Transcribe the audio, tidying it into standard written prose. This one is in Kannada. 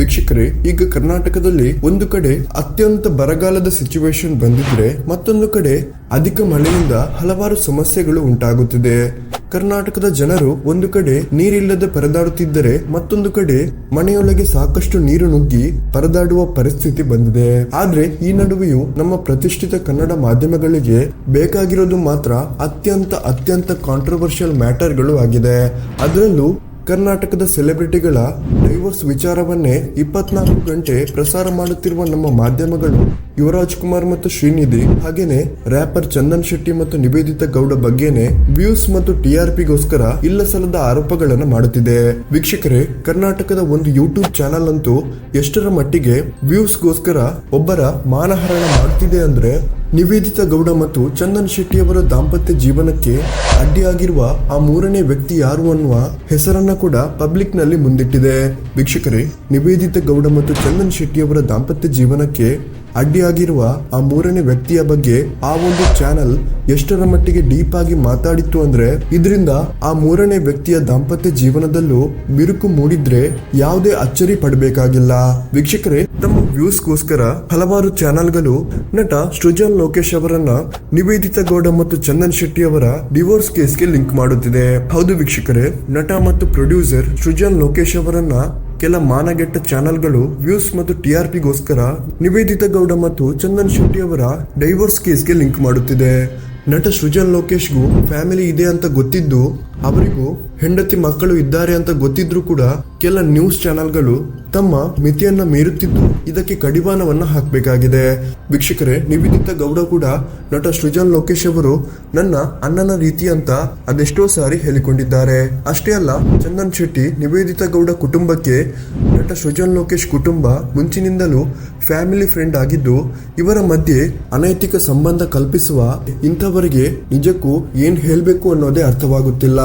ವೀಕ್ಷಕರೇ, ಈಗ ಕರ್ನಾಟಕದಲ್ಲಿ ಒಂದು ಕಡೆ ಅತ್ಯಂತ ಬರಗಾಲದ ಸಿಚುವೇಶನ್ ಬಂದಿದ್ರೆ ಮತ್ತೊಂದು ಕಡೆ ಅಧಿಕ ಮಳೆಯಿಂದ ಹಲವಾರು ಸಮಸ್ಯೆಗಳು ಉಂಟಾಗುತ್ತಿದೆ. ಕರ್ನಾಟಕದ ಜನರು ಒಂದು ಕಡೆ ನೀರಿಲ್ಲದೆ ಪರದಾಡುತ್ತಿದ್ದರೆ ಮತ್ತೊಂದು ಕಡೆ ಮನೆಯೊಳಗೆ ಸಾಕಷ್ಟು ನೀರು ನುಗ್ಗಿ ಪರದಾಡುವ ಪರಿಸ್ಥಿತಿ ಬಂದಿದೆ. ಆದ್ರೆ ಈ ನಡುವೆಯೂ ನಮ್ಮ ಪ್ರತಿಷ್ಠಿತ ಕನ್ನಡ ಮಾಧ್ಯಮಗಳಿಗೆ ಬೇಕಾಗಿರೋದು ಮಾತ್ರ ಅತ್ಯಂತ ಕಾಂಟ್ರವರ್ಷಿಯಲ್ ಮ್ಯಾಟರ್ಗಳು ಆಗಿದೆ. ಅದರಲ್ಲೂ ಕರ್ನಾಟಕದ ಸೆಲೆಬ್ರಿಟಿಗಳ ಡೈವೋರ್ಸ್ ವಿಚಾರವನ್ನೇ 24 ಗಂಟೆ ಪ್ರಸಾರ ಮಾಡುತ್ತಿರುವ ನಮ್ಮ ಮಾಧ್ಯಮಗಳು ಯುವರಾಜ್ ಕುಮಾರ್ ಮತ್ತು ಶ್ರೀನಿಧಿ ಹಾಗೇನೆ ರ್ಯಾಪರ್ ಚಂದನ್ ಶೆಟ್ಟಿ ಮತ್ತು ನಿವೇದಿತಾ ಗೌಡ ಬಗ್ಗೆನೆ ವ್ಯೂಸ್ ಮತ್ತು ಟಿಆರ್ಪಿಗೋಸ್ಕರ ಇಲ್ಲಸಲ್ಲದ ಆರೋಪಗಳನ್ನು ಮಾಡುತ್ತಿದೆ. ವೀಕ್ಷಕರೇ, ಕರ್ನಾಟಕದ ಒಂದು ಯೂಟ್ಯೂಬ್ ಚಾನಲ್ ಅಂತೂ ಎಷ್ಟರ ಮಟ್ಟಿಗೆ ವ್ಯೂಸ್ಗೋಸ್ಕರ ಒಬ್ಬರ ಮಾನಹರಣ ಮಾಡುತ್ತಿದೆ ಅಂದ್ರೆ, ನಿವೇದಿತಾ ಗೌಡ ಮತ್ತು ಚಂದನ್ ಶೆಟ್ಟಿ ಅವರ ದಾಂಪತ್ಯ ಜೀವನಕ್ಕೆ ಅಡ್ಡಿಯಾಗಿರುವ ಆ ಮೂರನೇ ವ್ಯಕ್ತಿ ಯಾರು ಅನ್ನುವ ಹೆಸರನ್ನ ಕೂಡ ಪಬ್ಲಿಕ್ ನಲ್ಲಿ ಮುಂದಿಟ್ಟಿದೆ. ವೀಕ್ಷಕರೇ, ನಿವೇದಿತಾ ಗೌಡ ಮತ್ತು ಚಂದನ್ ಶೆಟ್ಟಿ ಅವರ ದಾಂಪತ್ಯ ಜೀವನಕ್ಕೆ ಅಡ್ಡಿಯಾಗಿರುವ ಆ ಮೂರನೇ ವ್ಯಕ್ತಿಯ ಬಗ್ಗೆ ಆ ಒಂದು ಚಾನಲ್ ಎಷ್ಟರ ಮಟ್ಟಿಗೆ ಡೀಪ್ ಆಗಿ ಮಾತಾಡಿತ್ತು ಅಂದ್ರೆ, ಇದರಿಂದ ಆ ಮೂರನೇ ವ್ಯಕ್ತಿಯ ದಾಂಪತ್ಯ ಜೀವನದಲ್ಲೂ ಬಿರುಕು ಮೂಡಿದ್ರೆ ಯಾವುದೇ ಅಚ್ಚರಿ ಪಡಬೇಕಾಗಿಲ್ಲ. ವೀಕ್ಷಕರೇ, ತಮ್ಮ ವ್ಯೂಸ್ಗೋಸ್ಕರ ಹಲವಾರು ಚಾನೆಲ್ಗಳು ನಟ ಸೃಜನ್ ಲೋಕೇಶ್ ಅವರನ್ನ ನಿವೇದಿತಾ ಗೌಡ ಮತ್ತು ಚಂದನ್ ಶೆಟ್ಟಿ ಅವರ ಡಿವೋರ್ಸ್ ಕೇಸ್ಗೆ ಲಿಂಕ್ ಮಾಡುತ್ತಿದೆ. ಹೌದು ವೀಕ್ಷಕರೇ, ನಟ ಮತ್ತು ಪ್ರೊಡ್ಯೂಸರ್ ಸೃಜನ್ ಲೋಕೇಶ್ ಅವರನ್ನ ಕೆಲ ಮಾನಗೆಟ್ಟ ಚಾನೆಲ್ಗಳು ವ್ಯೂಸ್ ಮತ್ತು ಟಿಆರ್ಪಿಗೋಸ್ಕರ ನಿವೇದಿತಾ ಗೌಡ ಮತ್ತು ಚಂದನ್ ಶೆಟ್ಟಿ ಅವರ ಡೈವೋರ್ಸ್ ಕೇಸ್ಗೆ ಲಿಂಕ್ ಮಾಡುತ್ತಿದೆ. ನಟ ಸೃಜನ್ ಲೋಕೇಶ್ಗೂ ಫ್ಯಾಮಿಲಿ ಇದೆ ಅಂತ ಗೊತ್ತಿದ್ದು, ಅವರಿಗೂ ಹೆಂಡತಿ ಮಕ್ಕಳು ಇದ್ದಾರೆ ಅಂತ ಗೊತ್ತಿದ್ರು ಕೂಡ ಕೆಲ ನ್ಯೂಸ್ ಚಾನೆಲ್ಗಳು ತಮ್ಮ ಮಿತಿಯನ್ನ ಮೀರುತ್ತಿದ್ದು ಇದಕ್ಕೆ ಕಡಿವಾಣವನ್ನ ಹಾಕಬೇಕಾಗಿದೆ. ವೀಕ್ಷಕರೇ, ನಿವೇದಿತಾ ಗೌಡ ಕೂಡ ನಟ ಸೃಜನ್ ಲೋಕೇಶ್ ಅವರು ನನ್ನ ಅಣ್ಣನ ರೀತಿ ಅಂತ ಅದೆಷ್ಟೋ ಸಾರಿ ಹೇಳಿಕೊಂಡಿದ್ದಾರೆ. ಅಷ್ಟೇ ಅಲ್ಲ, ಚಂದನ್ ಶೆಟ್ಟಿ ನಿವೇದಿತಾ ಗೌಡ ಕುಟುಂಬಕ್ಕೆ ನಟ ಸೃಜನ್ ಲೋಕೇಶ್ ಕುಟುಂಬ ಮುಂಚಿನಿಂದಲೂ ಫ್ಯಾಮಿಲಿ ಫ್ರೆಂಡ್ ಆಗಿದ್ದು, ಇವರ ಮಧ್ಯೆ ಅನೈತಿಕ ಸಂಬಂಧ ಕಲ್ಪಿಸುವ ಇಂಥವರಿಗೆ ನಿಜಕ್ಕೂ ಏನ್ ಹೇಳ್ಬೇಕು ಅನ್ನೋದೇ ಅರ್ಥವಾಗುತ್ತಿಲ್ಲ.